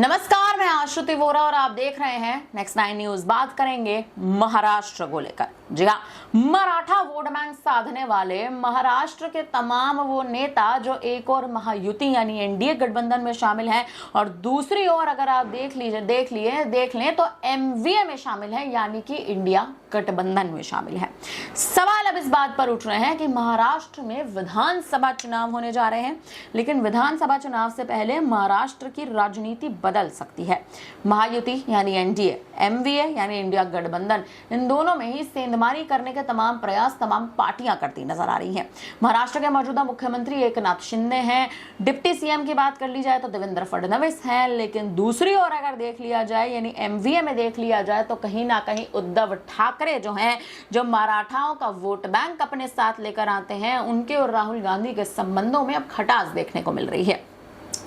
नमस्कार, मैं आश्रुति वोरा और आप देख रहे हैं नेक्स्ट 9 न्यूज। बात करेंगे महाराष्ट्र को लेकर। जी हाँ, मराठा वोट बैंक साधने वाले महाराष्ट्र के तमाम वो नेता जो एक और महायुति यानी एनडीए गठबंधन में शामिल हैं और दूसरी ओर अगर आप देख लें तो एमवीए में शामिल है यानी कि इंडिया गठबंधन में शामिल है। सवाल अब इस बात पर उठ रहे हैं कि महाराष्ट्र में विधानसभा चुनाव होने जा रहे हैं, लेकिन विधानसभा चुनाव से पहले महाराष्ट्र की राजनीति बदल सकती है। महायुति यानी एनडीए, एमवीए यानी इंडिया गठबंधन, इन दोनों में ही सेंधमारी करने के तमाम प्रयास तमाम पार्टियां करती नजर आ रही हैं। महाराष्ट्र के मौजूदा मुख्यमंत्री एकनाथ शिंदे हैं, डिप्टी सीएम की बात कर ली जाए तो देवेंद्र फडणवीस हैं, लेकिन दूसरी ओर अगर देख लिया जाए यानी एमवीए में देख लिया जाए तो कहीं ना कहीं उद्धव ठाकरे जो हैं, जो मराठाओं का वोट बैंक अपने साथ लेकर आते हैं, उनके और राहुल गांधी के संबंधों में अब खटास देखने को मिल रही है।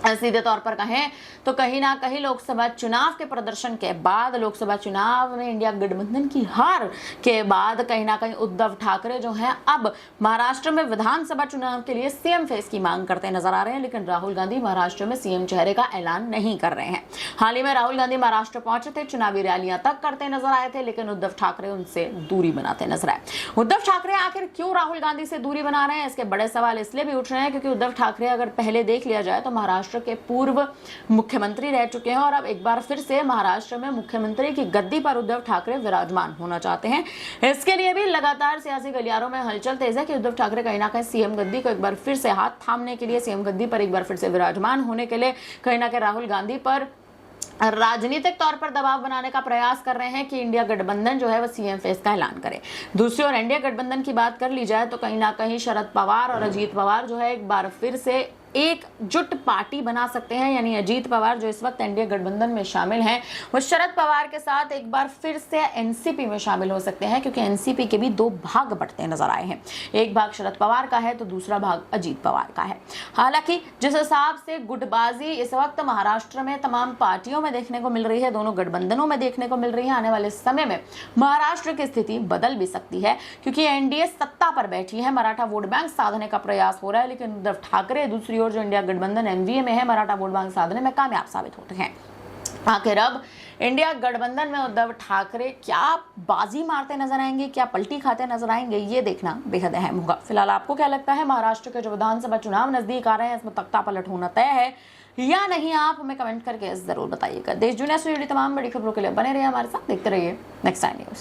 सीधे तौर पर कहें तो कहीं ना कहीं लोकसभा चुनाव के प्रदर्शन के बाद, लोकसभा चुनाव में इंडिया गठबंधन की हार के बाद कहीं ना कहीं उद्धव ठाकरे जो हैं अब महाराष्ट्र में विधानसभा चुनाव के लिए सीएम फेस की मांग करते नजर आ रहे हैं, लेकिन राहुल गांधी महाराष्ट्र में सीएम चेहरे का ऐलान नहीं कर रहे हैं। हाल ही में राहुल गांधी महाराष्ट्र पहुंचे थे, चुनावी रैलियां तक करते नजर आए थे, लेकिन उद्धव ठाकरे उनसे दूरी बनाते नजर आए। उद्धव ठाकरे आखिर क्यों राहुल गांधी से दूरी बना रहे हैं, इसके बड़े सवाल इसलिए भी उठ रहे हैं क्योंकि उद्धव ठाकरे अगर पहले देख लिया जाए तो महाराष्ट्र के पूर्व मुख्यमंत्री रह चुके हैं और अब एक बार फिर से महाराष्ट्र में मुख्यमंत्री की गद्दी पर उद्धव ठाकरे विराजमान होना चाहते हैं। इसके लिए भी लगातार सियासी गलियारों में हलचल तेज है कि उद्धव ठाकरे कहीं ना कहीं सीएम गद्दी को एक बार फिर से हाथ थामने के लिए, सीएम गद्दी पर एक बार फिर से विराजमान होने के लिए कहीं ना कहीं राहुल गांधी पर राजनीतिक तौर पर दबाव बनाने का प्रयास कर रहे हैं कि इंडिया गठबंधन जो है वो सीएम फेस का ऐलान करे। दूसरी ओर एनडीए गठबंधन की बात कर ली जाए तो कहीं ना कहीं शरद पवार और अजीत पवार जो है एक बार फिर से एकजुट पार्टी बना सकते हैं, यानी अजीत पवार जो इस वक्त एनडीए गठबंधन में शामिल हैं वो शरद पवार के साथ एक बार फिर से एनसीपी में शामिल हो सकते हैं, क्योंकि एनसीपी के भी दो भाग बंटते नजर आए हैं। एक भाग शरद पवार का है तो दूसरा भाग अजीत पवार का है। हालांकि जिस हिसाब से गुटबाजी इस वक्त महाराष्ट्र में तमाम पार्टियों में देखने को मिल रही है, दोनों गठबंधनों में देखने को मिल रही है, आने वाले समय में महाराष्ट्र की स्थिति बदल भी सकती है, क्योंकि एनडीए सत्ता पर बैठी है, मराठा वोट बैंक साधने का प्रयास हो रहा है, लेकिन उद्धव ठाकरे दूसरी जो इंडिया गठबंधन एमवीए में है, मराठा वोट बैंक साधने में कामयाब साबित होते हैं। आखिर अब इंडिया गठबंधन में उद्धव ठाकरे क्या बाजी मारते नजर आएंगे, क्या पलटी खाते नजर आएंगे, ये देखना बेहद अहम होगा। फिलहाल आपको क्या लगता है, महाराष्ट्र के जो विधानसभा चुनाव नजदीक आ रहे हैं इसमें तख्ता पलट होना तय है या नहीं? आप हमें कमेंट करके जरूर बताइएगा। देश दुनिया से जुड़ी तमाम बड़ी खबरों के लिए बने रहिए हमारे साथ, देखते रहिए नेक्स्ट टाइम न्यूज।